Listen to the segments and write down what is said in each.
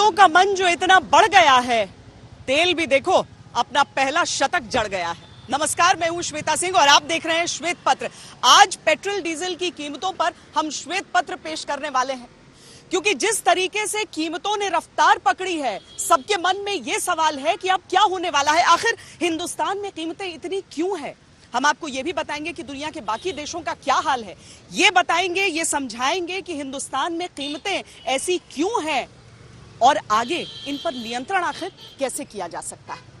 कीमतों का मन जो इतना बढ़ गया है, तेल भी देखो अपना पहला शतक जड़ गया है। नमस्कार, मैं हूं श्वेता सिंह और आप देख रहे हैं श्वेत पत्र। आज पेट्रोल डीजल की कीमतों पर हम श्वेत पत्र पेश करने वाले हैं, क्योंकि जिस तरीके से कीमतों ने रफ्तार पकड़ी है, सबके मन में यह सवाल है कि अब क्या होने वाला है। आखिर हिंदुस्तान में कीमतें इतनी क्यों है? हम आपको यह भी बताएंगे कि दुनिया के बाकी देशों का क्या हाल है। ये बताएंगे, ये समझाएंगे कि हिंदुस्तान में कीमतें ऐसी क्यों हैं और आगे इन पर नियंत्रण आखिर कैसे किया जा सकता है।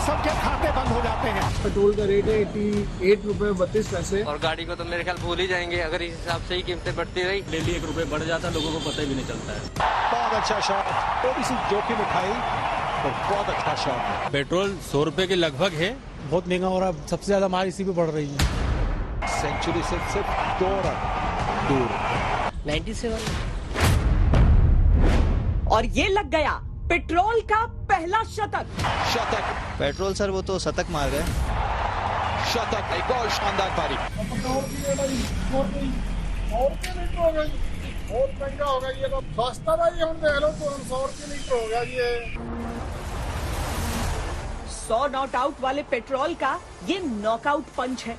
सबके खाते बंद हो जाते हैं। पेट्रोल का रेट है 88 रुपए 32 पैसे और गाड़ी को तो मेरे ख्याल भूल ही जाएंगे अगर इस हिसाब से ही कीमतें बढ़ती रही। डेली 1 रुपए बढ़ जाता है, लोगों को पता भी नहीं चलता है। बहुत अच्छा शॉट, थोड़ी सी जोखिम उठाई तो बहुत अच्छा शॉट। पेट्रोल 100 रुपए के लगभग है, बहुत महंगा हो रहा है। सबसे ज्यादा मार इसी पे बढ़ रही है। सेंचुरी से सिर्फ 2 रन दूर 97 और ये लग गया पेट्रोल का पहला शतक। पेट्रोल सर वो तो शतक मार गए। शतक, एक और शानदार पारी। बहुत महंगा होगा ये तो। सस्ता भाई हम देख लो तो 100 रुपये लीटर होगा ये। 100 नॉट आउट वाले पेट्रोल का ये नॉकआउट पंच है।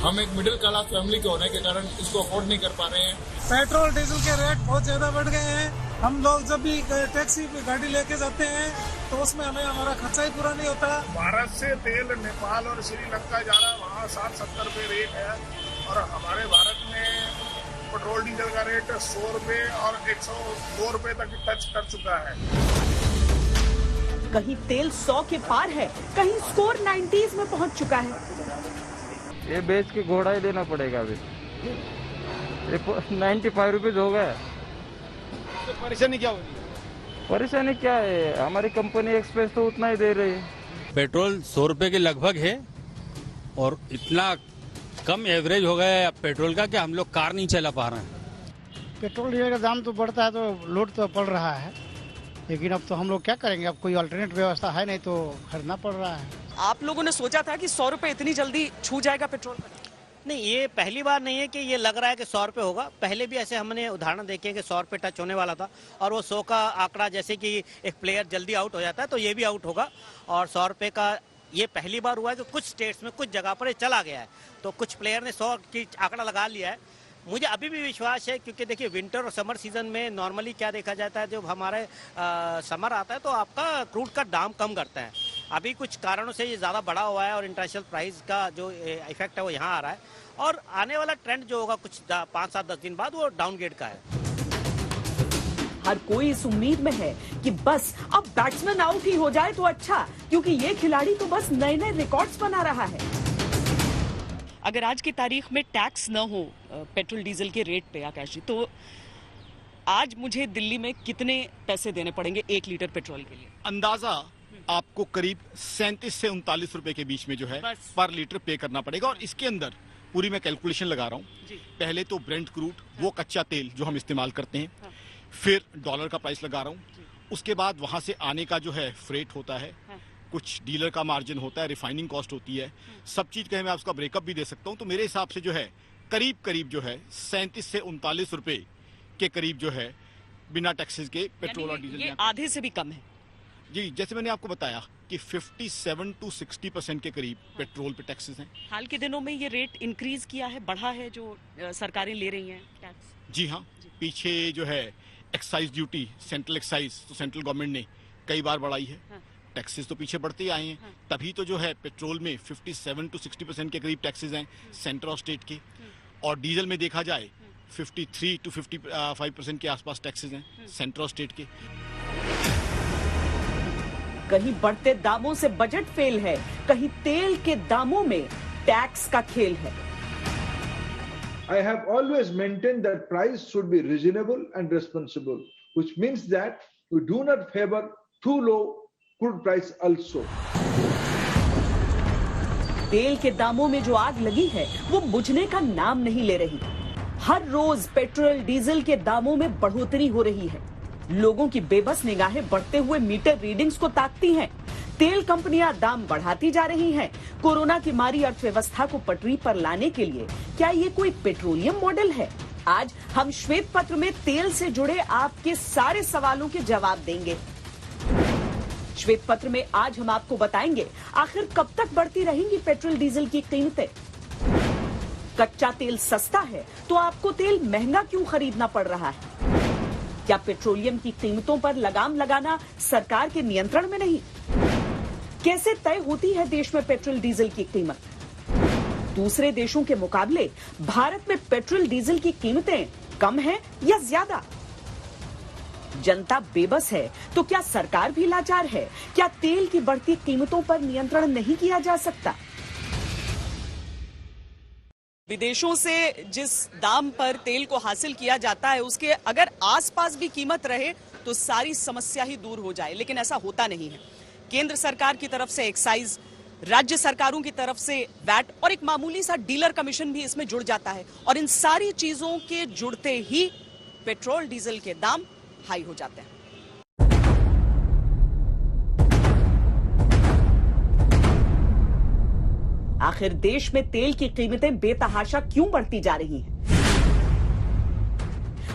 हम एक मिडिल क्लास फैमिली के होने के कारण इसको अफोर्ड नहीं कर पा रहे हैं। पेट्रोल डीजल के रेट बहुत ज्यादा बढ़ गए हैं। हम लोग जब भी टैक्सी पे गाड़ी लेके जाते हैं तो उसमें हमें हमारा खर्चा ही पूरा नहीं होता। भारत से तेल नेपाल और श्रीलंका जा रहा है, वहाँ 60-70 रुपए रेट है और हमारे भारत में पेट्रोल डीजल का रेट 100 रुपए और 102 रुपए तक टच कर चुका है। कहीं तेल 100 के पार है, कहीं स्कोर 90s में पहुंच चुका है। ये बेच के घोड़ा ही देना पड़ेगा। अभी 95 रुपीज हो गया। तो परेशानी क्या हो रही है? परेशानी क्या है, हमारी कंपनी एक्सप्रेस तो उतना ही दे रही है। पेट्रोल 100 रुपए के लगभग है और इतना कम एवरेज हो गया है पेट्रोल का कि हम लोग कार नहीं चला पा रहे हैं। पेट्रोल डीजल का दाम तो बढ़ता है तो लोड तो पड़ रहा है, लेकिन अब तो हम लोग क्या करेंगे। अब कोई अल्टरनेट व्यवस्था है नहीं तो खरीदना पड़ रहा है। आप लोगों ने सोचा था कि 100 रुपए इतनी जल्दी छू जाएगा पेट्रोल? नहीं, ये पहली बार नहीं है कि ये लग रहा है कि 100 रुपये होगा। पहले भी ऐसे हमने उदाहरण देखे कि 100 रुपये टच होने वाला था और वो 100 का आंकड़ा, जैसे कि एक प्लेयर जल्दी आउट हो जाता है तो ये भी आउट होगा। और 100 रुपये का ये पहली बार हुआ है कि कुछ स्टेट्स में कुछ जगह पर ये चला गया है, तो कुछ प्लेयर ने 100 की आंकड़ा लगा लिया है। मुझे अभी भी विश्वास है, क्योंकि देखिए विंटर और समर सीजन में नॉर्मली क्या देखा जाता है, जब हमारे समर आता है तो आपका क्रूड का दाम कम करता है। अभी कुछ कारणों से ये ज़्यादा बढ़ा हुआ है और इंटरनेशनल प्राइस का जो इफेक्ट है वो यहाँ आ रहा है और आने वाला ट्रेंड जो होगा कुछ 5-7-10 दिन बाद वो डाउनग्रेड का है। हर कोई इस उम्मीद में है कि बस अब बैट्समैन आउट ही हो जाए तो अच्छा, क्योंकि ये खिलाड़ी तो बस नए नए रिकॉर्ड्स बना रहा है। अगर आज की तारीख में टैक्स न हो पेट्रोल डीजल के रेट पे आकाश जी, तो आज मुझे दिल्ली में कितने पैसे देने पड़ेंगे 1 लीटर पेट्रोल के लिए? अंदाजा आपको करीब 37 से 39 रुपए के बीच में जो है पर लीटर पे करना पड़ेगा। और इसके अंदर पूरी मैं कैलकुलेशन लगा रहा हूँ। पहले तो ब्रेंट क्रूड, वो कच्चा तेल जो हम इस्तेमाल करते हैं, फिर डॉलर का प्राइस लगा रहा हूँ। उसके बाद वहां से आने का जो है फ्रेट होता है, कुछ डीलर का मार्जिन होता है, रिफाइनिंग कॉस्ट होती है, सब चीज कहे मैं उसका ब्रेकअप भी दे सकता हूँ। तो मेरे हिसाब से जो है करीब करीब जो है 37 से 39 रुपए के करीब जो है बिना टैक्सेस के पेट्रोल और डीजल। ये आधे से भी कम है जी। जैसे मैंने आपको बताया कि 57 to 60% के करीब पेट्रोल पे टैक्सेस हैं। हाल के दिनों में ये रेट इंक्रीज किया है, बढ़ा है जो सरकारें ले रही हैं टैक्स? जी हाँ, पीछे जो है एक्साइज ड्यूटी, सेंट्रल एक्साइज, तो सेंट्रल गवर्नमेंट ने कई बार बढ़ाई है। टैक्सेस तो पीछे बढ़ते ही आए हैं, तभी तो जो है पेट्रोल में 57 to 60% के करीब टैक्सेस हैं सेंटर और स्टेट के। और डीजल में देखा जाए 53 to 55% के आसपास टैक्सेस हैं सेंटर और स्टेट के। कहीं बढ़ते दामों से बजट फेल है, कहीं तेल के दामों में टैक्स का खेल है। I have always maintained that price should be reasonable and responsible, which means that we do not favor too low crude price also. तेल के दामों में जो आग लगी है वो बुझने का नाम नहीं ले रही। हर रोज पेट्रोल डीजल के दामों में बढ़ोतरी हो रही है। लोगों की बेबस निगाहें बढ़ते हुए मीटर रीडिंग्स को ताकती हैं। तेल कंपनियां दाम बढ़ाती जा रही हैं। कोरोना की मारी अर्थव्यवस्था को पटरी पर लाने के लिए क्या ये कोई पेट्रोलियम मॉडल है? आज हम श्वेत पत्र में तेल से जुड़े आपके सारे सवालों के जवाब देंगे। श्वेत पत्र में आज हम आपको बताएंगे आखिर कब तक बढ़ती रहेंगी पेट्रोल डीजल की कीमतें। कच्चा तेल सस्ता है तो आपको तेल महंगा क्यों खरीदना पड़ रहा है? क्या पेट्रोलियम की कीमतों पर लगाम लगाना सरकार के नियंत्रण में नहीं? कैसे तय होती है देश में पेट्रोल डीजल की कीमत? दूसरे देशों के मुकाबले भारत में पेट्रोल डीजल की कीमतें कम हैं या ज्यादा? जनता बेबस है तो क्या सरकार भी लाचार है? क्या तेल की बढ़ती कीमतों पर नियंत्रण नहीं किया जा सकता? विदेशों से जिस दाम पर तेल को हासिल किया जाता है उसके अगर आसपास भी कीमत रहे तो सारी समस्या ही दूर हो जाए, लेकिन ऐसा होता नहीं है। केंद्र सरकार की तरफ से एक्साइज, राज्य सरकारों की तरफ से वैट और एक मामूली सा डीलर कमीशन भी इसमें जुड़ जाता है और इन सारी चीजों के जुड़ते ही पेट्रोल डीजल के दाम हाई हो जाते हैं। आखिर देश में तेल की कीमतें बेतहाशा क्यों बढ़ती जा रही हैं?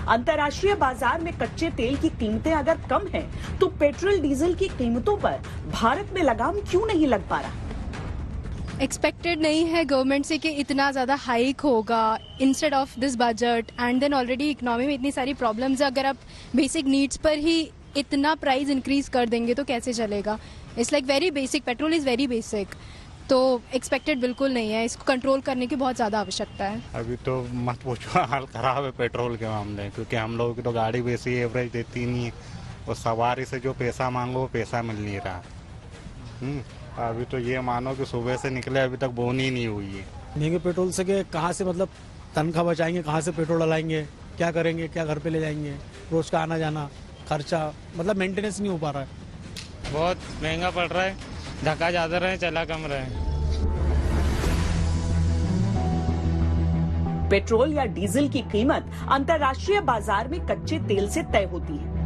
अंतर्राष्ट्रीय बाजार में कच्चे तेल की कीमतें अगर कम हैं, तो पेट्रोल डीजल की कीमतों पर भारत में लगाम क्यों नहीं लग पा रहा? एक्सपेक्टेड नहीं है गवर्नमेंट से कि इतना ज़्यादा हाइक होगा instead of this budget, and then already economy में इतनी सारी प्रॉब्लम्स है। अगर आप बेसिक नीड्स पर ही इतना प्राइस इंक्रीज कर देंगे तो कैसे चलेगा? It's like very basic, petrol is very basic, तो एक्सपेक्टेड बिल्कुल नहीं है। इसको कंट्रोल करने की बहुत ज़्यादा आवश्यकता है। अभी तो मत पूछो, हाल खराब है पेट्रोल के मामले, क्योंकि हम लोगों की तो गाड़ी वैसी एवरेज देती नहीं है और सवारी से जो पैसा मांगो वो पैसा मिल नहीं रहा। अभी तो ये मानो कि सुबह से निकले अभी तक बोनी ही नहीं हुई है। महंगे पेट्रोल से के कहाँ से मतलब तनख्वाह बचाएंगे, कहाँ से पेट्रोल डलाएंगे, क्या करेंगे, क्या घर पे ले जाएंगे, रोज का आना जाना खर्चा, मतलब मेंटेनेंस नहीं हो पा रहा है। बहुत महंगा पड़ रहा है, धक्का ज़्यादा रहे चला कम रहे। पेट्रोल या डीजल की कीमत अंतर्राष्ट्रीय बाजार में कच्चे तेल से तय होती है,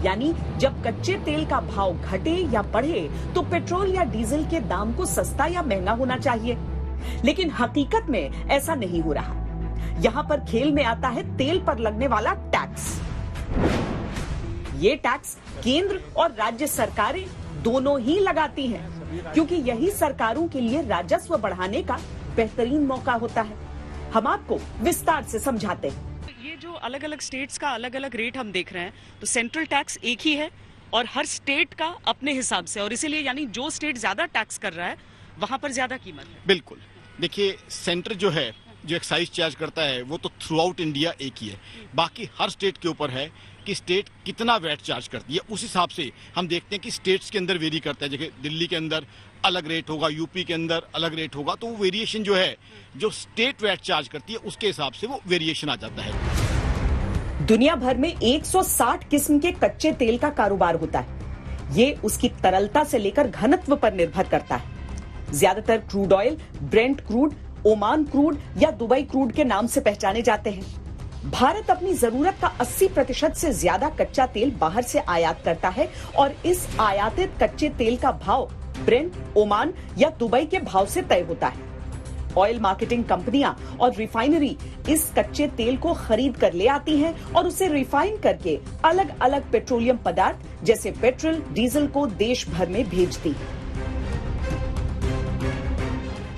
यानी जब कच्चे तेल का भाव घटे या बढ़े तो पेट्रोल या डीजल के दाम को सस्ता या महंगा होना चाहिए, लेकिन हकीकत में ऐसा नहीं हो रहा। यहाँ पर खेल में आता है तेल पर लगने वाला टैक्स। ये टैक्स केंद्र और राज्य सरकारें दोनों ही लगाती हैं, क्योंकि यही सरकारों के लिए राजस्व बढ़ाने का बेहतरीन मौका होता है। हम आपको विस्तार से समझाते हैं। ये जो अलग अलग स्टेट्स का अलग अलग रेट हम देख रहे हैं, तो सेंट्रल टैक्स एक ही है और हर स्टेट का अपने हिसाब से, और इसीलिए यानी जो स्टेट ज्यादा टैक्स कर रहा है वहां पर ज्यादा कीमत है। बिल्कुल, देखिए सेंटर जो है जो एक्साइज चार्ज करता है वो तो थ्रू आउट इंडिया एक ही है, बाकी हर स्टेट के ऊपर है कि स्टेट कितना वैट चार्ज करती है। उस हिसाब से हम देखते हैं कि स्टेट्स के अंदर वेरी करता है। जैसे दिल्ली के अंदर अलग रेट होगा, यूपी के अंदर अलग रेट होगा, तो वो वेरिएशन जो है जो स्टेट वैट चार्ज करती है उसके हिसाब से वो वेरिएशन आ जाता है। दुनिया भर में 160 किस्म के कच्चे तेल का कारोबार होता है। ये उसकी तरलता से लेकर घनत्व पर निर्भर करता है। ज्यादातर crude oil Brent crude, Oman crude या दुबई क्रूड के नाम से पहचाने जाते हैं। भारत अपनी जरूरत का 80% से ज्यादा कच्चा तेल बाहर से आयात करता है और इस आयातित कच्चे तेल का भाव ब्रेंट, ओमान या दुबई के भाव से तय होता है। ऑयल मार्केटिंग कंपनियां और रिफाइनरी इस कच्चे तेल को खरीद कर ले आती हैं और उसे रिफाइन करके अलग अलग पेट्रोलियम पदार्थ जैसे पेट्रोल, डीजल को देश भर में भेजती है।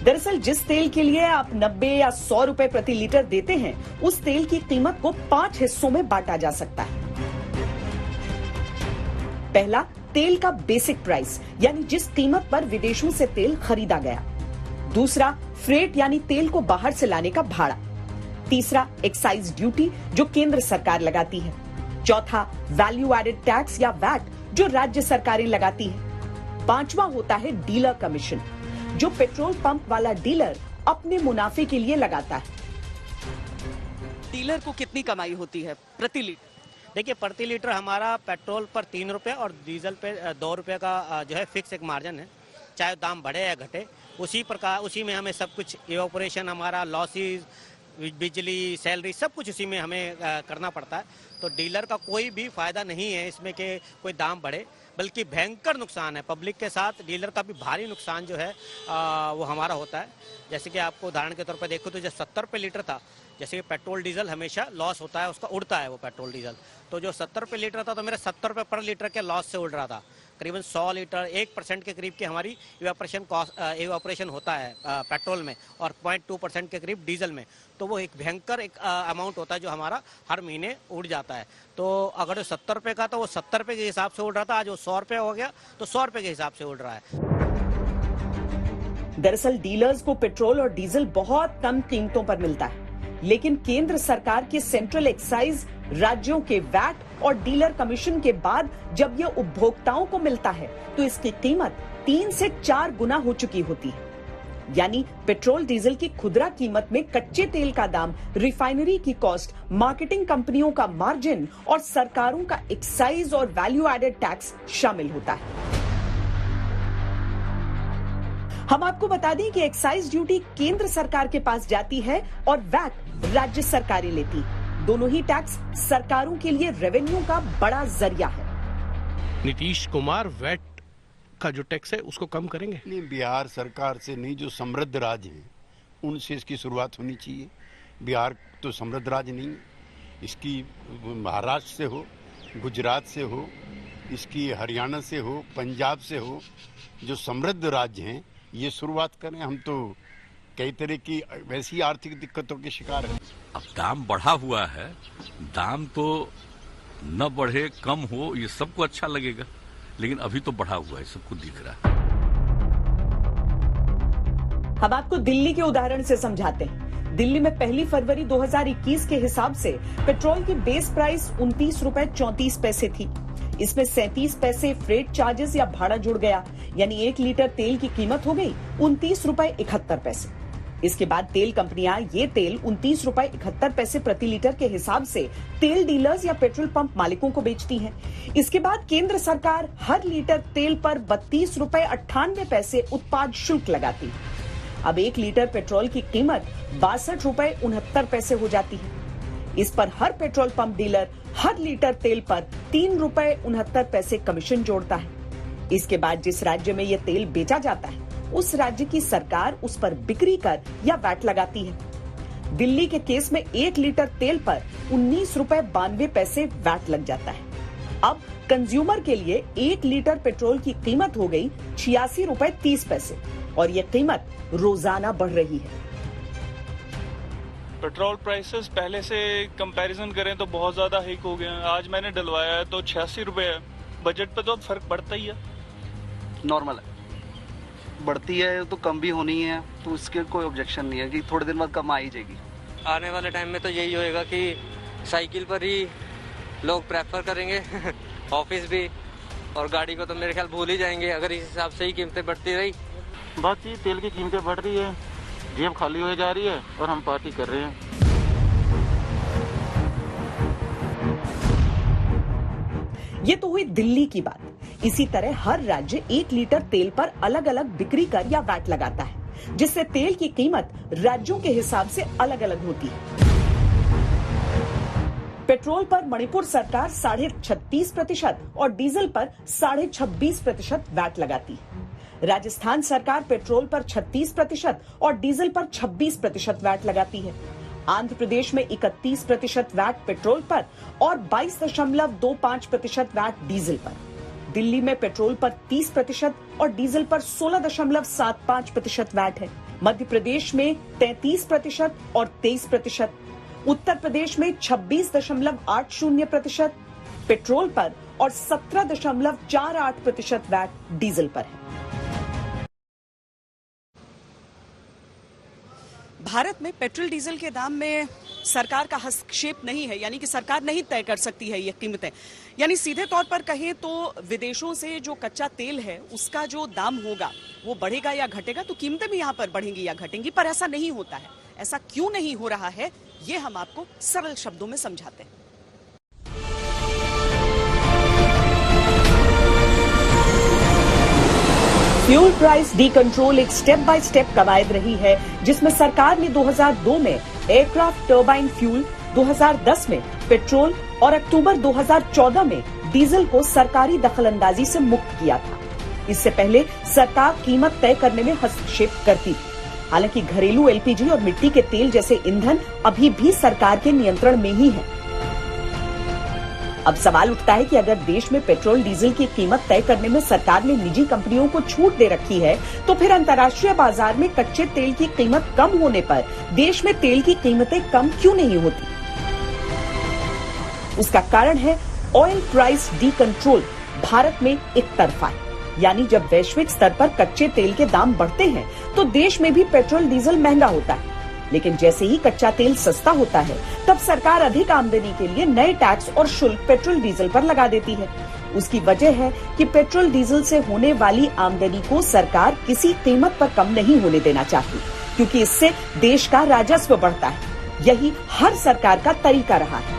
दरअसल जिस तेल के लिए आप 90 या 100 रुपए प्रति लीटर देते हैं, उस तेल की कीमत को 5 हिस्सों में बांटा जा सकता है। पहला, तेल का बेसिक प्राइस, यानी जिस कीमत पर विदेशों से तेल खरीदा गया। दूसरा, फ्रेट यानी तेल को बाहर से लाने का भाड़ा। तीसरा, एक्साइज ड्यूटी जो केंद्र सरकार लगाती है। चौथा, वैल्यू एडेड टैक्स या वैट जो राज्य सरकारें लगाती हैं। पांचवा होता है डीलर कमीशन जो पेट्रोल पंप वाला डीलर अपने मुनाफे के लिए लगाता है। डीलर को कितनी कमाई होती है प्रति लीटर? देखिए, प्रति लीटर हमारा पेट्रोल पर 3 रुपये और डीजल पे 2 रुपये का जो है फिक्स एक मार्जिन है, चाहे दाम बढ़े या घटे। उसी प्रकार उसी में हमें सब कुछ इवेपोरेशन, हमारा लॉसेस, बिजली, सैलरी सब कुछ उसी में हमें करना पड़ता है। तो डीलर का कोई भी फायदा नहीं है इसमें कि कोई दाम बढ़े, बल्कि भयंकर नुकसान है। पब्लिक के साथ डीलर का भी भारी नुकसान जो है वो हमारा होता है। जैसे कि आपको उदाहरण के तौर पर देखो तो जब 70 रुपये लीटर था, जैसे कि पेट्रोल डीजल हमेशा लॉस होता है, उसका उड़ता है वो पेट्रोल डीजल, तो जो 70 रुपये लीटर था तो मेरा 70 रुपये पर लीटर के लॉस से उड़ रहा था। करीबन 100 लीटर 1% के करीब की हमारी इवेपोरेशन होता है पेट्रोल में, और 0.2% के करीब डीजल में। तो वो एक भयंकर एक अमाउंट होता है जो हमारा हर महीने उड़ जाता है। तो अगर 70 रुपये का तो वो 70 रुपये के हिसाब से उड़ रहा था, आज वो 100 रुपये हो गया तो 100 रुपये के हिसाब से उड़ रहा है। दरअसल डीलर्स को पेट्रोल और डीजल बहुत कम कीमतों पर मिलता है, लेकिन केंद्र सरकार के सेंट्रल एक्साइज, राज्यों के वैट और डीलर कमीशन के बाद जब यह उपभोक्ताओं को मिलता है तो इसकी कीमत 3 से 4 गुना हो चुकी होती है। यानी पेट्रोल डीजल की खुदरा कीमत में कच्चे तेल का दाम, रिफाइनरी की कॉस्ट, मार्केटिंग कंपनियों का मार्जिन और सरकारों का एक्साइज और वैल्यू एडेड टैक्स शामिल होता है। हम आपको बता दें कि एक्साइज ड्यूटी केंद्र सरकार के पास जाती है और वैट राज्य सरकारें लेती। दोनों ही टैक्स सरकारों के लिए रेवेन्यू का बड़ा जरिया है। नीतीश कुमार वैट का जो टैक्स है उसको कम करेंगे? नहीं, बिहार सरकार से नहीं, जो समृद्ध राज्य हैं उनसे इसकी शुरुआत होनी चाहिए। बिहार तो समृद्ध राज्य नहीं, इसकी महाराष्ट्र से हो, गुजरात से हो, इसकी हरियाणा से हो, पंजाब से हो, जो समृद्ध राज्य हैं ये शुरुआत करें। हम तो कई तरह की वैसी आर्थिक दिक्कतों के शिकार हैं। अब दाम बढ़ा हुआ है, दाम तो न बढ़े कम हो ये सबको अच्छा लगेगा, लेकिन अभी तो बढ़ा हुआ है, सबको दिख रहा है। हम आपको दिल्ली के उदाहरण से समझाते हैं। दिल्ली में 1 फरवरी 2021 के हिसाब से पेट्रोल की बेस प्राइस 29 रुपए 34 पैसे थी। इसमें 37 पैसे फ्रेट चार्जेस या भाड़ा जुड़ गया, यानी 1 लीटर तेल की कीमत हो गई 29 रुपए 71 पैसे। इसके बाद तेल कंपनियां ये तेल 29 रुपए 71 पैसे प्रति लीटर के हिसाब से तेल डीलर्स या पेट्रोल पंप मालिकों को बेचती हैं। इसके बाद केंद्र सरकार हर लीटर तेल पर 32 रुपए 98 पैसे उत्पाद शुल्क लगाती है। अब 1 लीटर पेट्रोल की कीमत 62 रुपए 69 पैसे हो जाती है। इस पर हर पेट्रोल पंप डीलर हर लीटर तेल पर 3 रुपए 69 पैसे कमीशन जोड़ता है। इसके बाद जिस राज्य में यह तेल बेचा जाता है उस राज्य की सरकार उस पर बिक्री कर या वैट लगाती है। दिल्ली के केस में 1 लीटर तेल पर 19 रुपए 92 पैसे वैट लग जाता है। अब कंज्यूमर के लिए 1 लीटर पेट्रोल की कीमत हो गई 86 रुपए 30 पैसे और यह कीमत रोजाना बढ़ रही है। पेट्रोल प्राइसेस पहले से कंपैरिजन करें तो बहुत ज्यादा हाइक हो गए हैं। आज मैंने डलवाया है तो 86 रुपए है। बजट पे तो फर्क पड़ता ही है। नॉर्मल है, बढ़ती है तो कम भी होनी है, तो इसके कोई ऑब्जेक्शन नहीं है कि थोड़े दिन बाद कम आ ही जाएगी। आने वाले टाइम में तो यही होएगा कि साइकिल पर ही लोग प्रेफर करेंगे ऑफिस भी, और गाड़ी को तो मेरे ख्याल भूल ही जाएंगे अगर इस हिसाब से ही कीमतें बढ़ती रही। बात ये तेल की कीमतें बढ़ रही है, जेब खाली हो जा रही है और हम पार्टी कर रहे हैं। ये तो हुई दिल्ली की बात। इसी तरह हर राज्य 1 लीटर तेल पर अलग अलग बिक्री कर या वैट लगाता है, जिससे तेल की कीमत राज्यों के हिसाब से अलग अलग होती है। पेट्रोल पर मणिपुर सरकार 36.5% और डीजल पर 26.5% वैट लगाती है। राजस्थान सरकार पेट्रोल पर 36% और डीजल पर 26% वैट लगाती है। आंध्र प्रदेश में 31% वैट पेट्रोल पर और 22.25% वैट डीजल पर। दिल्ली में पेट्रोल पर 30% और डीजल पर 16.75% वैट है। मध्य प्रदेश में 33% और 23%। उत्तर प्रदेश में 26.80% पेट्रोल पर और 17.48% वैट डीजल पर है। भारत में पेट्रोल डीजल के दाम में सरकार का हस्तक्षेप नहीं है, यानी कि सरकार नहीं तय कर सकती है ये कीमतें। यानी सीधे तौर पर कहें तो विदेशों से जो कच्चा तेल है उसका जो दाम होगा वो बढ़ेगा या घटेगा, तो कीमतें भी यहाँ पर बढ़ेंगी या घटेंगी, पर ऐसा नहीं होता है। ऐसा क्यों नहीं हो रहा है ये हम आपको सरल शब्दों में समझाते हैं। फ्यूल प्राइस डी कंट्रोल एक स्टेप बाय स्टेप कवायद रही है, जिसमें सरकार ने 2002 में एयरक्राफ्ट टर्बाइन फ्यूल 2010 में पेट्रोल और अक्टूबर 2014 में डीजल को सरकारी दखलंदाजी से मुक्त किया था। इससे पहले सरकार कीमत तय करने में हस्तक्षेप करती थी। हालांकि घरेलू एलपीजी और मिट्टी के तेल जैसे ईंधन अभी भी सरकार के नियंत्रण में ही है। अब सवाल उठता है कि अगर देश में पेट्रोल डीजल की कीमत तय करने में सरकार ने निजी कंपनियों को छूट दे रखी है, तो फिर अंतर्राष्ट्रीय बाजार में कच्चे तेल की कीमत कम होने पर देश में तेल की कीमतें कम क्यों नहीं होती? उसका कारण है oil price D control Bharat में एक तरफा है। यानी जब वैश्विक स्तर पर कच्चे तेल के दाम बढ़ते हैं तो देश में भी पेट्रोल डीजल महंगा होता है, लेकिन जैसे ही कच्चा तेल सस्ता होता है तब सरकार अधिक आमदनी के लिए नए टैक्स और शुल्क पेट्रोल डीजल पर लगा देती है। उसकी वजह है कि पेट्रोल डीजल से होने वाली आमदनी को सरकार किसी कीमत पर कम नहीं होने देना चाहती, क्योंकि इससे देश का राजस्व बढ़ता है। यही हर सरकार का तरीका रहा है।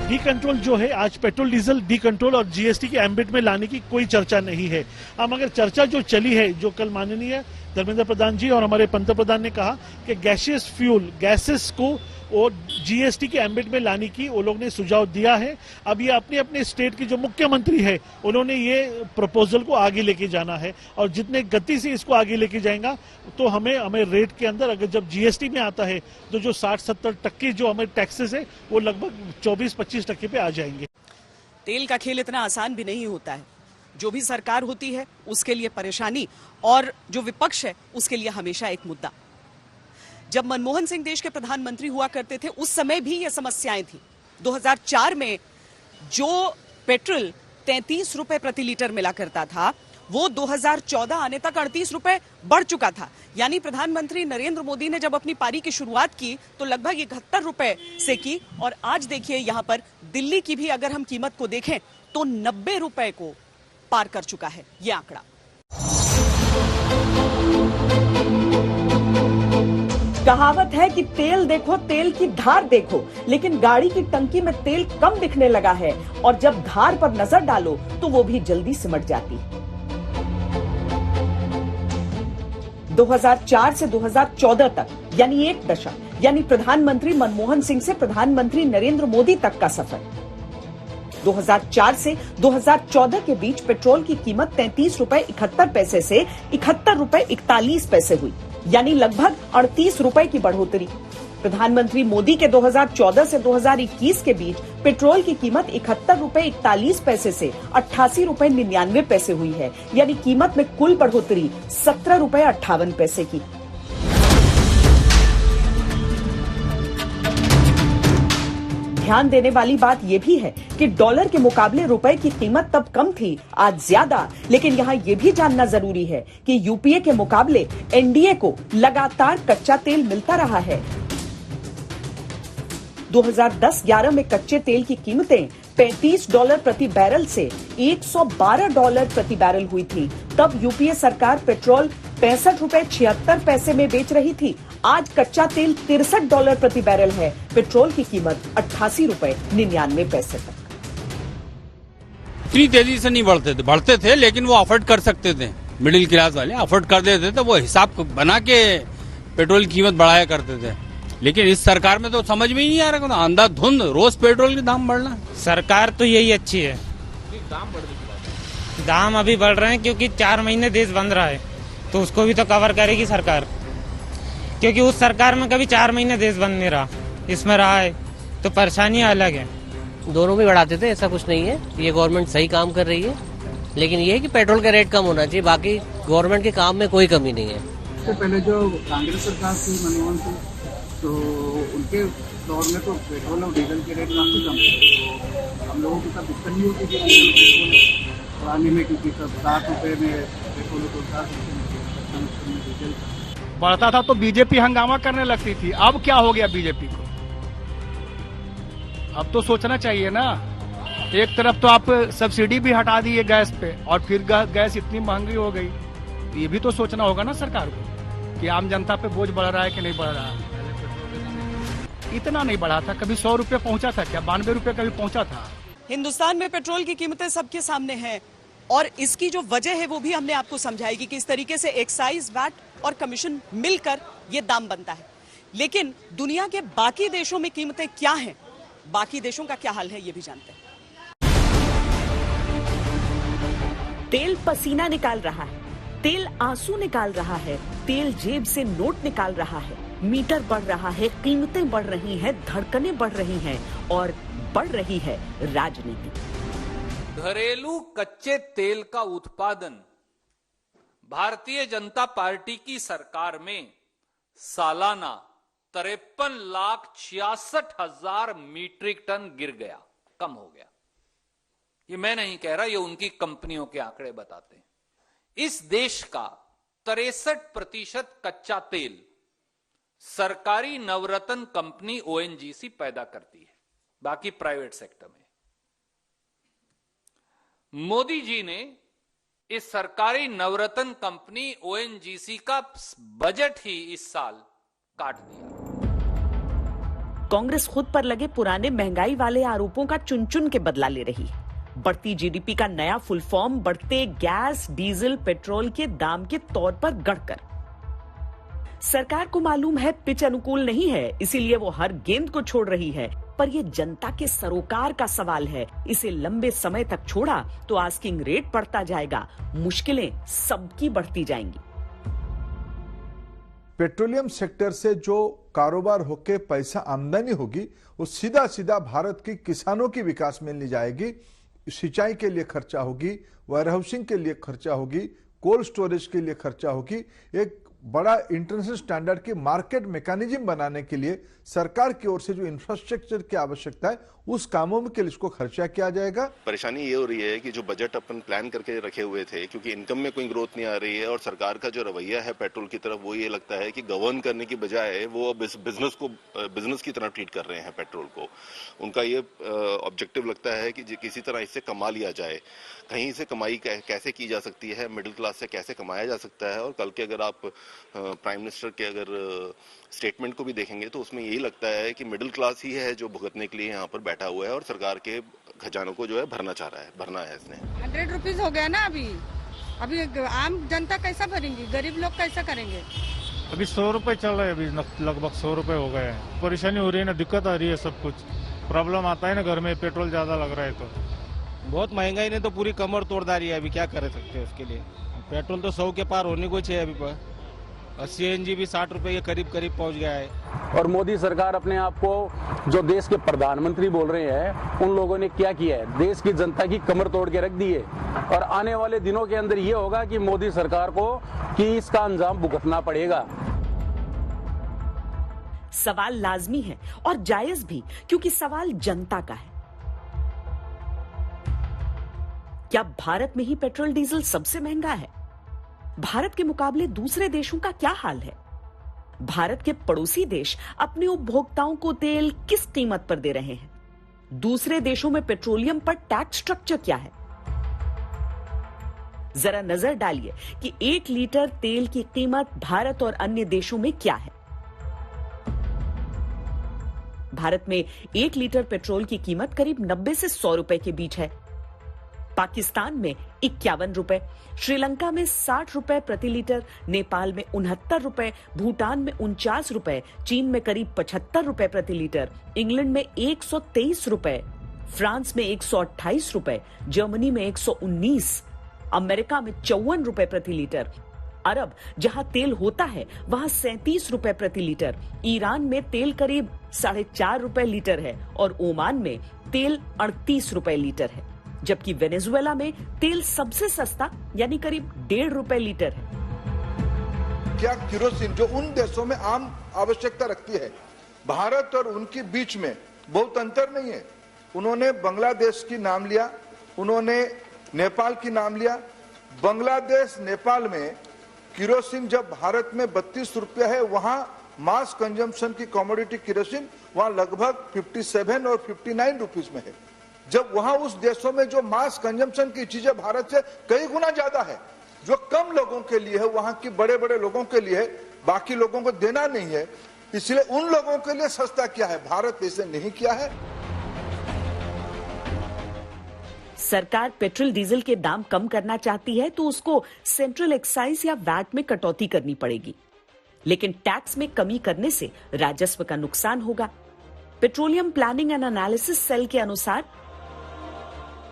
डी कंट्रोल जो है, आज पेट्रोल डीजल डी कंट्रोल और जीएसटी के एम्बिट में लाने की कोई चर्चा नहीं है। अब अगर चर्चा जो चली है, जो कल माननीय धर्मेंद्र प्रधान जी और हमारे पंतप्रधान ने कहा कि गैसियस फ्यूल गैसेस को और जीएसटी के एम्बिट में लाने की वो लोग ने सुझाव दिया है। अब ये अपने अपने स्टेट के जो मुख्यमंत्री है उन्होंने ये प्रपोजल को आगे लेके जाना है, और जितने गति से इसको आगे लेके जाएगा तो हमें रेट के अंदर, अगर जब जीएसटी में आता है तो जो 60-70% जो हमें टैक्सेस है वो लगभग 24-25% पे आ जाएंगे। तेल का खेल इतना आसान भी नहीं होता है। जो भी सरकार होती है उसके लिए परेशानी, और जो विपक्ष है उसके लिए हमेशा एक मुद्दा। जब मनमोहन सिंह देश के प्रधानमंत्री हुआ करते थे उस समय भी ये समस्याएं थी। 2004 में जो पेट्रोल 33 रुपए प्रति लीटर मिला करता था वो 2014 आने तक 38 रुपए बढ़ चुका था। यानी प्रधानमंत्री नरेंद्र मोदी ने जब अपनी पारी की शुरुआत की तो लगभग 71 रुपए से की, और आज देखिए यहां पर दिल्ली की भी अगर हम कीमत को देखें तो 90 रुपए को पार कर चुका है ये आंकड़ा। कहावत है कि तेल देखो तेल की धार देखो, लेकिन गाड़ी की टंकी में तेल कम दिखने लगा है, और जब धार पर नजर डालो तो वो भी जल्दी सिमट जाती है। 2004 से 2014 तक यानी एक दशक, यानी प्रधानमंत्री मनमोहन सिंह से प्रधानमंत्री नरेंद्र मोदी तक का सफर। 2004 से 2014 के बीच पेट्रोल की कीमत 33 रुपए 71 पैसे से 71 रुपए 41 पैसे हुई, यानी लगभग 38 रुपए की बढ़ोतरी। प्रधानमंत्री मोदी के 2014 से 2021 के बीच पेट्रोल की कीमत 71 रुपए 41 पैसे से 88 रुपए 99 पैसे हुई है, यानी कीमत में कुल बढ़ोतरी 17 रुपए 58 पैसे की। ध्यान देने वाली बात यह भी है कि डॉलर के मुकाबले रुपए की कीमत तब कम थी, आज ज्यादा। लेकिन यहाँ ये भी जानना जरूरी है कि यूपीए के मुकाबले एनडीए को लगातार कच्चा तेल मिलता रहा है। 2010-11 में कच्चे तेल की कीमतें $35 प्रति बैरल से $112 प्रति बैरल हुई थी। तब यूपीए सरकार पेट्रोल 65 रुपए 76 पैसे में बेच रही थी। आज कच्चा तेल $63 प्रति बैरल है, पेट्रोल की कीमत 88 रुपए 99 पैसे तक। इतनी तेजी से नहीं बढ़ते थे लेकिन वो अफोर्ड कर सकते थे। मिडिल क्लास वाले अफोर्ड कर देते थे, वो हिसाब बना के पेट्रोल की कीमत बढ़ाया करते थे। लेकिन इस सरकार में तो समझ में ही नहीं आ रहा, अंधाधुंध रोज पेट्रोल के दाम बढ़ना। सरकार तो यही अच्छी है। दाम अभी बढ़ रहे हैं क्योंकि 4 महीने देश बंद रहा है, तो उसको भी तो कवर करेगी सरकार, क्योंकि उस सरकार में कभी 4 महीने देश बंद नहीं रहा, इसमें रहा है, तो परेशानियां अलग है। दोनों भी बढ़ाते थे, ऐसा कुछ नहीं है। ये गवर्नमेंट सही काम कर रही है, लेकिन ये है कि पेट्रोल का रेट कम होना चाहिए, बाकी गवर्नमेंट के काम में कोई कमी नहीं है। इससे पहले जो कांग्रेस सरकार थी मनमोहन सिंह, तो उनके दौर में तो पेट्रोल और डीजल के रेट काफी कम थे। हम लोगों के साथ दिक्कत नहीं होती थी डीजल पेट्रोल आने में, क्योंकि सब 60 रुपए में पेट्रोल को 60 रुपए में डीजल बढ़ता था तो बीजेपी हंगामा करने लगती थी। अब क्या हो गया बीजेपी को? अब तो सोचना चाहिए ना। एक तरफ तो आप सब्सिडी भी हटा दिए गैस पे, और फिर गैस इतनी महंगी हो गई, तो ये भी तो सोचना होगा ना सरकार को कि आम जनता पे बोझ बढ़ रहा है कि नहीं बढ़ रहा है। इतना नहीं बढ़ा था, कभी 100 रुपए पहुंचा था क्या? 92 रुपए कभी पहुंचा था। हिंदुस्तान में पेट्रोल की कीमतें सबके सामने हैं, और इसकी जो वजह है वो भी हमने आपको समझाई कि किस तरीके से एक्साइज, वैट और कमीशन मिलकर ये दाम बनता है। लेकिन दुनिया के बाकी देशों में कीमतें क्या हैं, बाकी देशों का क्या हाल है, ये भी जानते हैं। तेल पसीना निकाल रहा है, तेल आंसू निकाल रहा है, तेल जेब से नोट निकाल रहा है, मीटर बढ़ रहा है, कीमतें बढ़ रही हैं, धड़कनें बढ़ रही हैं और बढ़ रही है राजनीति। घरेलू कच्चे तेल का उत्पादन भारतीय जनता पार्टी की सरकार में सालाना 53,66,000 मीट्रिक टन गिर गया, कम हो गया। ये मैं नहीं कह रहा, ये उनकी कंपनियों के आंकड़े बताते हैं। इस देश का 63% कच्चा तेल सरकारी नवरत्न कंपनी ओएनजीसी पैदा करती है, बाकी प्राइवेट सेक्टर में। मोदी जी ने इस सरकारी नवरत्न कंपनी ओएनजीसी का बजट ही इस साल काट दिया। कांग्रेस खुद पर लगे पुराने महंगाई वाले आरोपों का चुन चुन के बदला ले रही है। बढ़ती जीडीपी का नया फुल फॉर्म बढ़ते गैस, डीजल, पेट्रोल के दाम के तौर पर गढ़कर। सरकार को मालूम है पिच अनुकूल नहीं है, इसीलिए वो हर गेंद को छोड़ रही है, पर ये जनता के सरोकार का सवाल है। इसे लंबे समय तक छोड़ा तो आस्किंग रेट बढ़ता जाएगा, मुश्किलें सबकी बढ़ती जाएंगी। पेट्रोलियम सेक्टर से जो कारोबार होके पैसा आमदनी होगी, वो सीधा सीधा भारत के किसानों की विकास में ली जाएगी। सिंचाई के लिए खर्चा होगी, वेयरहाउसिंग के लिए खर्चा होगी, कोल्ड स्टोरेज के लिए खर्चा होगी। एक बड़ा इंटरनेशनल स्टैंडर्ड की मार्केट मैकेनिज्म बनाने के लिए सरकार की ओर से जो इंफ्रास्ट्रक्चर की आवश्यकता है, उस कामों के लिए इसको खर्चा किया जाएगा। परेशानी ये हो रही है कि जो बजट अपन प्लान करके रखे हुए थे, क्योंकि इनकम में कोई ग्रोथ नहीं आ रही है और सरकार का जो रवैया है पेट्रोल की तरफ, वो ये लगता है कि गवर्न करने की बजाय वो बिजनेस की तरह ट्रीट कर रहे हैं पेट्रोल को। उनका ये ऑब्जेक्टिव लगता है कि किसी तरह इससे कमा लिया जाए। कहीं से कमाई कैसे की जा सकती है, मिडिल क्लास से कैसे कमाया जा सकता है। और कल के अगर आप प्राइम मिनिस्टर के अगर स्टेटमेंट को भी देखेंगे तो उसमें यही लगता है कि मिडिल क्लास ही है जो भुगतने के लिए यहाँ पर बैठा हुआ है और सरकार के खजानों को जो है भरना चाह रहा है, भरना है इसने। 100 रुपीज हो गया ना अभी आम जनता कैसा भरेंगी, गरीब लोग कैसा करेंगे। अभी 100 रुपए चल रहे हैं, अभी लगभग 100 रुपए हो गए हैं। परेशानी हो रही है ना, दिक्कत आ रही है, सब कुछ प्रॉब्लम आता है ना, घर में पेट्रोल ज्यादा लग रहा है तो बहुत महंगाई ने तो पूरी कमर तोड़ डाली है। अभी क्या कर सकते हैं उसके लिए। पेट्रोल तो 100 के पार होने को चाहिए अभी पर, और सीएनजी भी 60 रुपए के करीब पहुंच गया है। और मोदी सरकार अपने आप को जो देश के प्रधानमंत्री बोल रहे हैं, उन लोगों ने क्या किया है, देश की जनता की कमर तोड़ के रख दी है। और आने वाले दिनों के अंदर ये होगा कि मोदी सरकार को कि इसका अंजाम भुगतना पड़ेगा। सवाल लाजमी है और जायज भी, क्योंकि सवाल जनता का है। क्या भारत में ही पेट्रोल डीजल सबसे महंगा है? भारत के मुकाबले दूसरे देशों का क्या हाल है? भारत के पड़ोसी देश अपने उपभोक्ताओं को तेल किस कीमत पर दे रहे हैं? दूसरे देशों में पेट्रोलियम पर टैक्स स्ट्रक्चर क्या है? जरा नजर डालिए कि 1 लीटर तेल की कीमत भारत और अन्य देशों में क्या है। भारत में 1 लीटर पेट्रोल की कीमत करीब 90 से 100 रुपए के बीच है। पाकिस्तान में 51 रुपए, श्रीलंका में 60 रुपए प्रति लीटर, नेपाल में 69 रुपए, भूटान में 49 रुपए, चीन में करीब 75 रुपए प्रति लीटर, इंग्लैंड में 123 रुपए, फ्रांस में 128 रुपए, जर्मनी में 119, अमेरिका में 54 रुपए प्रति लीटर, अरब जहां तेल होता है वहां 37 रुपए प्रति लीटर, ईरान में तेल करीब 4.5 रुपए लीटर है और ओमान में तेल 38 रुपए लीटर है, जबकि वेनेजुएला में तेल सबसे सस्ता यानी करीब 1.5 रुपए लीटर है। क्या केरोसिन जो उन देशों में आम आवश्यकता रखती है, भारत और उनके बीच में बहुत अंतर नहीं है। उन्होंने बांग्लादेश की नाम लिया, उन्होंने नेपाल की नाम लिया। बांग्लादेश नेपाल में केरोसिन जब भारत में 32 रुपया है, वहां मास कंजम्पशन की कमोडिटी केरोसिन वहां लगभग 57 और 59 रुपीज में है। जब वहां उस देशों में जो मास कंजम्पशन की चीजें भारत से कई गुना ज्यादा है, जो कम लोगों के लिए है, वहां की बड़े बड़े लोगों के लिए है, बाकी लोगों को देना नहीं है, इसलिए उन लोगों के लिए सस्ता किया है, भारत ऐसे नहीं किया है। सरकार पेट्रोल डीजल के दाम कम करना चाहती है तो उसको सेंट्रल एक्साइज या वैट में कटौती करनी पड़ेगी। लेकिन टैक्स में कमी करने से राजस्व का नुकसान होगा। Petroleum planning and analysis cell के अनुसार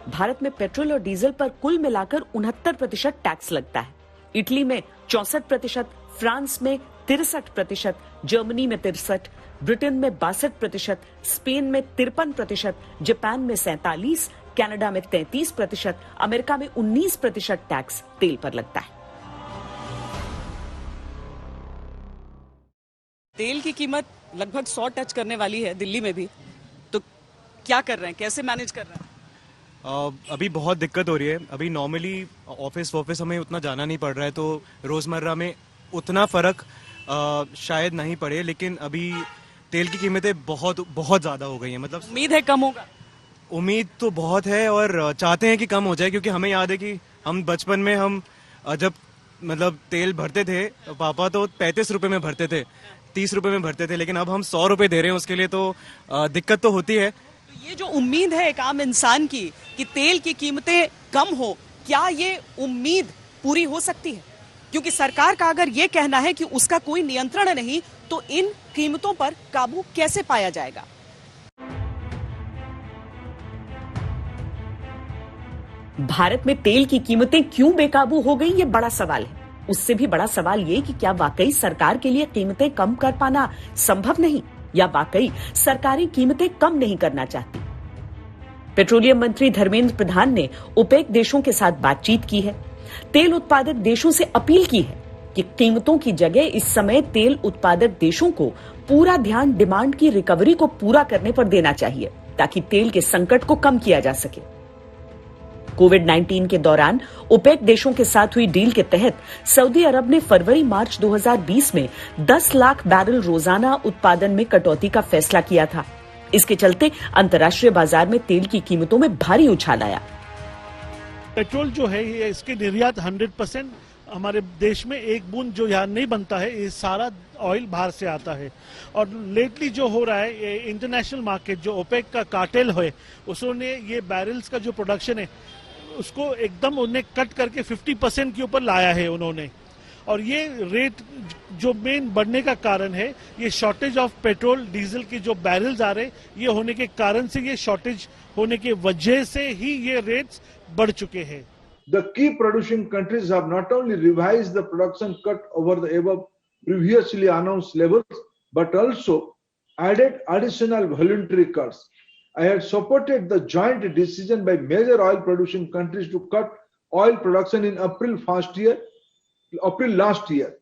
भारत में पेट्रोल और डीजल पर कुल मिलाकर 69% टैक्स लगता है। इटली में 64%, फ्रांस में 63%, जर्मनी में 63%, ब्रिटेन में 62%, स्पेन में 53%, जापान में 47%, कनाडा में 33%, अमेरिका में 19% टैक्स तेल पर लगता है। तेल की कीमत लगभग 100 टच करने वाली है दिल्ली में भी, तो क्या कर रहे हैं, कैसे मैनेज कर रहे हैं? अभी बहुत दिक्कत हो रही है। अभी नॉर्मली ऑफिस हमें उतना जाना नहीं पड़ रहा है, तो रोजमर्रा में उतना फर्क शायद नहीं पड़े, लेकिन अभी तेल की कीमतें बहुत ज्यादा हो गई हैं। मतलब उम्मीद है कम होगा? उम्मीद तो बहुत है और चाहते हैं कि कम हो जाए, क्योंकि हमें याद है कि हम बचपन में हम जब मतलब तेल भरते थे, पापा तो 35 रुपए में भरते थे, 30 रुपए में भरते थे, लेकिन अब हम 100 रुपए दे रहे हैं उसके लिए, तो दिक्कत तो होती है। तो ये जो उम्मीद है एक आम इंसान की कि तेल की कीमतें कम हो, क्या ये उम्मीद पूरी हो सकती है? क्योंकि सरकार का अगर ये कहना है कि उसका कोई नियंत्रण नहीं, तो इन कीमतों पर काबू कैसे पाया जाएगा? भारत में तेल की कीमतें क्यों बेकाबू हो गई, ये बड़ा सवाल है। उससे भी बड़ा सवाल ये कि क्या वाकई सरकार के लिए कीमतें कम कर पाना संभव नहीं, या वाकई सरकारें कीमतें कम नहीं करना चाहती। पेट्रोलियम मंत्री धर्मेंद्र प्रधान ने ओपेक देशों के साथ बातचीत की है। तेल उत्पादक देशों से अपील की है कि कीमतों की जगह इस समय तेल उत्पादक देशों को पूरा ध्यान डिमांड की रिकवरी को पूरा करने पर देना चाहिए, ताकि तेल के संकट को कम किया जा सके। कोविड-19 के दौरान ओपेक देशों के साथ हुई डील के तहत सऊदी अरब ने फरवरी-मार्च 2020 में 10 लाख बैरल रोजाना उत्पादन में कटौती का फैसला किया था। इसके चलते अंतर्राष्ट्रीय बाजार में तेल की कीमतों में भारी उछाल आया। पेट्रोल जो है ये इसके निर्यात 100% हमारे देश में एक बूंद जो यहाँ नहीं बनता है, ये सारा ऑयल बाहर से आता है। और लेटली जो हो रहा है, ये इंटरनेशनल मार्केट जो ओपेक का कार्टेल है, उसने ये बैरल्स का जो प्रोडक्शन है उसको एकदम उन्हें कट करके 50% के ऊपर लाया है उन्होंने। और ये रेट जो मेन बढ़ने का कारण है, ये शॉर्टेज ऑफ पेट्रोल डीजल के जो बैरल्स आ रहे, ये होने के कारण से, ये शॉर्टेज होने की वजह से ही ये रेट्स बढ़ चुके हैं। The key producing countries have not only revised the production cut over the above previously announced levels, but also added additional voluntary cuts. I had supported the joint decision by major oil producing countries to cut oil production in April last year.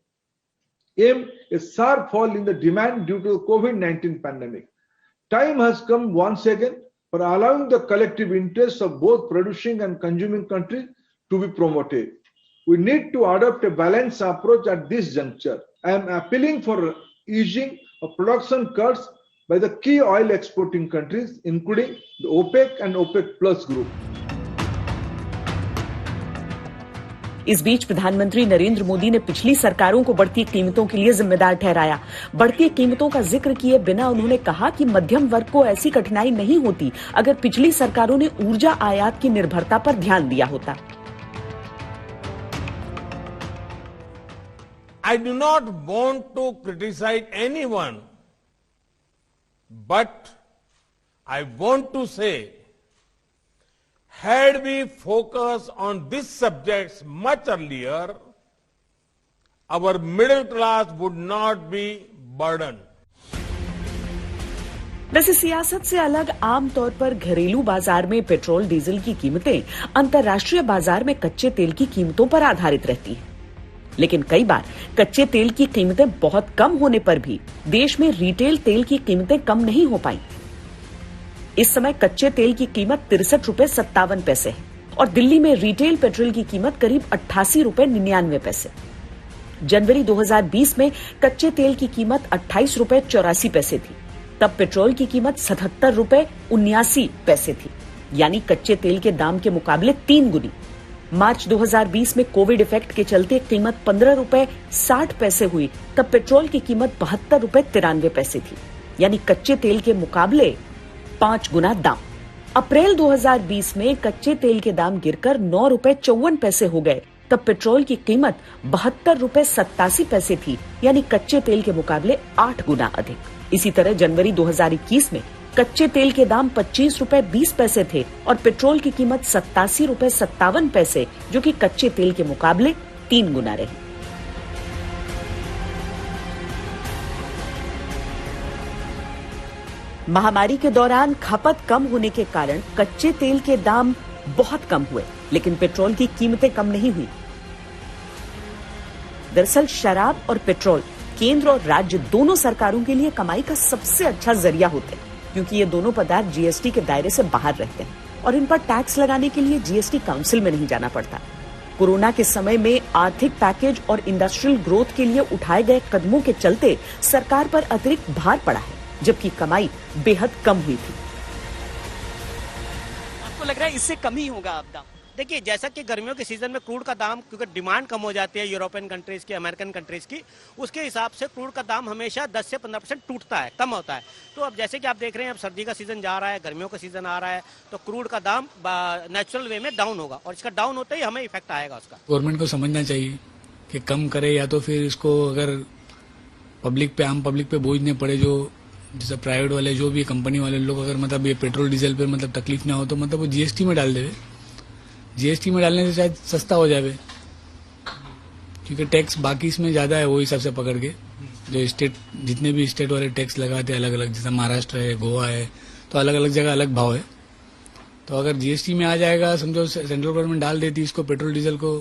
Aim a sharp fall in the demand due to the COVID-19 pandemic. Time has come once again for allowing the collective interests of both producing and consuming countries to be promoted. We need to adopt a balanced approach at this juncture. I am appealing for easing of production cuts by the key oil exporting countries, including the OPEC and OPEC Plus group. इस बीच प्रधानमंत्री नरेंद्र मोदी ने पिछली सरकारों को बढ़ती कीमतों के लिए जिम्मेदार ठहराया। बढ़ती कीमतों का जिक्र किए बिना उन्होंने कहा कि मध्यम वर्ग को ऐसी कठिनाई नहीं होती अगर पिछली सरकारों ने ऊर्जा आयात की निर्भरता पर ध्यान दिया होता। I do not want to criticize anyone, but I want to say, had we focused on these subjects much earlier, our middle class would not be burdened. वैसे सियासत से अलग आमतौर पर घरेलू बाजार में पेट्रोल डीजल की कीमतें अंतर्राष्ट्रीय बाजार में कच्चे तेल की कीमतों पर आधारित रहती हैं। लेकिन कई बार कच्चे तेल की कीमतें बहुत कम होने पर भी देश में रिटेल तेल की कीमतें कम नहीं हो पाई। इस समय कच्चे तेल की कीमत 63 रुपए 57 पैसे है और दिल्ली में रिटेल पेट्रोल की कीमत करीब 88 रुपए 99 पैसे। जनवरी 2020 में कच्चे तेल की कीमत 28 रुपए 84 पैसे थी, तब पेट्रोल की कीमत 77 रुपए 79 पैसे थी, यानी कच्चे तेल के दाम के मुकाबले 3 गुनी। मार्च 2020 में कोविड इफेक्ट के चलते कीमत 15 रुपए 60 पैसे हुई, तब पेट्रोल की कीमत 72 रुपए 93 पैसे थी, यानी कच्चे तेल के मुकाबले 5 गुना दाम। अप्रैल 2020 में कच्चे तेल के दाम गिरकर 9 रुपए 54 पैसे हो गए, तब पेट्रोल की कीमत 72 रुपए 87 पैसे थी, यानी कच्चे तेल के मुकाबले 8 गुना अधिक। इसी तरह जनवरी 2021 में कच्चे तेल के दाम 25 रुपए 20 पैसे थे और पेट्रोल की कीमत 87 रुपए 57 पैसे, जो कि कच्चे तेल के मुकाबले 3 गुना रही। महामारी के दौरान खपत कम होने के कारण कच्चे तेल के दाम बहुत कम हुए, लेकिन पेट्रोल की कीमतें कम नहीं हुई। दरअसल शराब और पेट्रोल केंद्र और राज्य दोनों सरकारों के लिए कमाई का सबसे अच्छा जरिया होते हैं, क्योंकि ये दोनों पदार्थ जीएसटी के दायरे से बाहर रहते हैं और इन पर टैक्स लगाने के लिए जीएसटी काउंसिल में नहीं जाना पड़ता। कोरोना के समय में आर्थिक पैकेज और इंडस्ट्रियल ग्रोथ के लिए उठाए गए कदमों के चलते सरकार पर अतिरिक्त भार पड़ा है, जबकि कमाई बेहद कम हुई थी। आपको लग रहा है इससे कम ही होगा अब दाम? देखिए, जैसा कि गर्मियों के सीजन में क्रूड का दाम, क्योंकि डिमांड कम हो जाती है यूरोपियन कंट्रीज की, अमेरिकन कंट्रीज की, उसके हिसाब से क्रूड का दाम हमेशा 10 से 15% टूटता है, कम होता है। तो अब जैसे कि आप देख रहे हैं, अब सर्दी का सीजन जा रहा है, गर्मियों का सीजन आ रहा है, तो क्रूड का दाम नेचुरल वे में डाउन होगा और इसका डाउन होते ही हमें इफेक्ट आएगा उसका। गवर्नमेंट को समझना चाहिए कि कम करे, या तो फिर इसको अगर पब्लिक पे, आम पब्लिक पे बोझ नहीं पड़े, जो जैसे प्राइवेट वाले, जो भी कंपनी वाले लोग अगर मतलब ये पेट्रोल डीजल पे मतलब तकलीफ ना हो, तो मतलब वो जीएसटी में डाल देवे। जीएसटी में डालने से शायद सस्ता हो जाए, क्योंकि टैक्स बाकी इसमें ज्यादा है, वो हिसाब से पकड़ के जो स्टेट, जितने भी स्टेट वाले टैक्स लगाते हैं अलग अलग, जैसे महाराष्ट्र है, गोवा है, तो अलग अलग जगह अलग भाव है। तो अगर जीएसटी में आ जाएगा, समझो सेंट्रल गवर्नमेंट डाल देती इसको, पेट्रोल डीजल को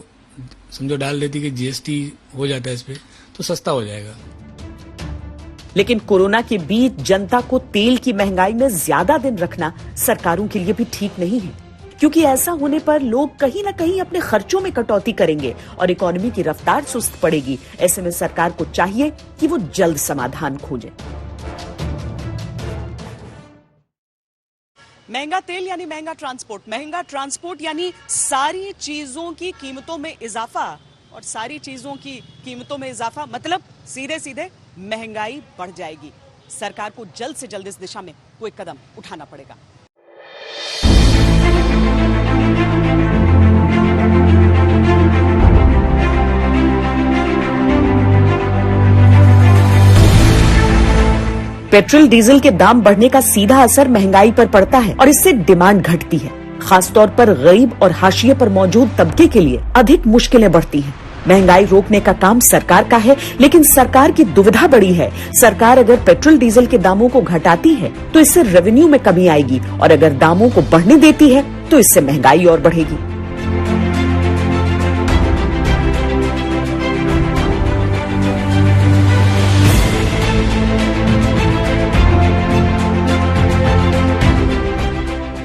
समझो डाल देती कि जीएसटी हो जाता है इस पे, तो सस्ता हो जाएगा। लेकिन कोरोना के बीच जनता को तेल की महंगाई में ज्यादा दिन रखना सरकारों के लिए भी ठीक नहीं है, क्योंकि ऐसा होने पर लोग कहीं न कहीं अपने खर्चों में कटौती करेंगे और इकोनॉमी की रफ्तार सुस्त पड़ेगी। ऐसे में सरकार को चाहिए कि वो जल्द समाधान खोजे। महंगा तेल यानी महंगा ट्रांसपोर्ट यानी सारी चीजों की कीमतों में इजाफा, और सारी चीजों की कीमतों में इजाफा मतलब सीधे सीधे महंगाई बढ़ जाएगी। सरकार को जल्द से जल्द इस दिशा में कोई कदम उठाना पड़ेगा। पेट्रोल डीजल के दाम बढ़ने का सीधा असर महंगाई पर पड़ता है और इससे डिमांड घटती है। खासतौर पर गरीब और हाशिए पर मौजूद तबके के लिए अधिक मुश्किलें बढ़ती हैं। महंगाई रोकने का काम सरकार का है, लेकिन सरकार की दुविधा बड़ी है। सरकार अगर पेट्रोल डीजल के दामों को घटाती है तो इससे रेवेन्यू में कमी आएगी, और अगर दामों को बढ़ने देती है तो इससे महंगाई और बढ़ेगी।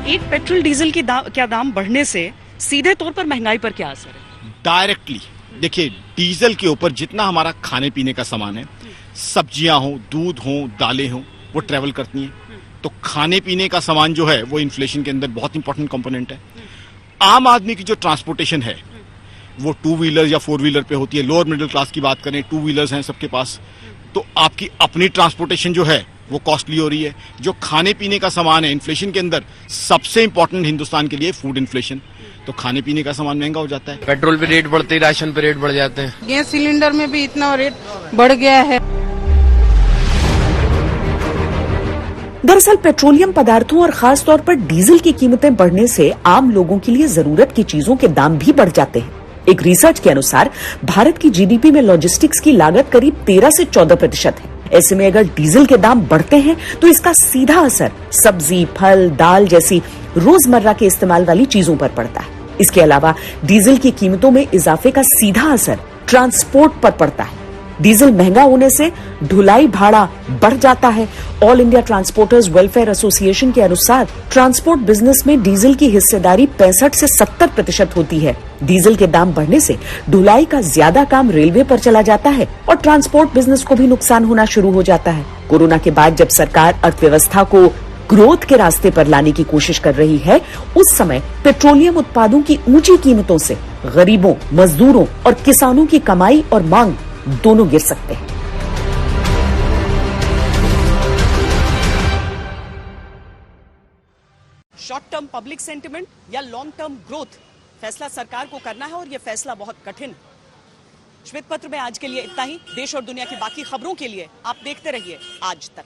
एक पेट्रोल डीजल की दाम बढ़ने से सीधे तौर पर महंगाई पर क्या असर है? डायरेक्टली देखिए, डीजल के ऊपर जितना हमारा खाने पीने का सामान है, सब्जियां हो, दूध हो, दालें हो, वो ट्रेवल करती हैं, तो खाने पीने का सामान जो है वो इन्फ्लेशन के अंदर बहुत इंपॉर्टेंट कंपोनेंट है। आम आदमी की जो ट्रांसपोर्टेशन है वो 2 व्हीलर या 4 व्हीलर पे होती है। लोअर मिडिल क्लास की बात करें, 2 व्हीलर्स हैं सबके पास, तो आपकी अपनी ट्रांसपोर्टेशन जो है वो कॉस्टली हो रही है। जो खाने पीने का सामान है, इन्फ्लेशन के अंदर सबसे इंपॉर्टेंट हिंदुस्तान के लिए फूड इन्फ्लेशन, तो खाने पीने का सामान महंगा हो जाता है। पेट्रोल पे रेट बढ़ते ही राशन पे रेट बढ़ जाते हैं। गैस सिलेंडर में भी इतना रेट बढ़ गया है। दरअसल पेट्रोलियम पदार्थों और खास तौर पर डीजल की कीमतें बढ़ने से आम लोगों के लिए जरूरत की चीजों के दाम भी बढ़ जाते हैं। एक रिसर्च के अनुसार भारत की जीडीपी में लॉजिस्टिक्स की लागत करीब 13 से 14% है। ऐसे में अगर डीजल के दाम बढ़ते हैं तो इसका सीधा असर सब्जी, फल, दाल जैसी रोजमर्रा के इस्तेमाल वाली चीजों पर पड़ता है। इसके अलावा डीजल की कीमतों में इजाफे का सीधा असर ट्रांसपोर्ट पर पड़ता है। डीजल महंगा होने से ढुलाई भाड़ा बढ़ जाता है। All India transporters welfare association के अनुसार ट्रांसपोर्ट बिजनेस में डीजल की हिस्सेदारी 65 से 70% होती है। डीजल के दाम बढ़ने से ढुलाई का ज्यादा काम रेलवे पर चला जाता है और ट्रांसपोर्ट बिजनेस को भी नुकसान होना शुरू हो जाता है। कोरोना के बाद जब सरकार अर्थव्यवस्था को ग्रोथ के रास्ते पर लाने की कोशिश कर रही है, उस समय पेट्रोलियम उत्पादों की ऊंची कीमतों से गरीबों, मजदूरों और किसानों की कमाई और मांग दोनों गिर सकते हैं। शॉर्ट टर्म पब्लिक सेंटिमेंट या लॉन्ग टर्म ग्रोथ, फैसला सरकार को करना है और यह फैसला बहुत कठिन है। श्वेत पत्र में आज के लिए इतना ही। देश और दुनिया की बाकी खबरों के लिए आप देखते रहिए आज तक।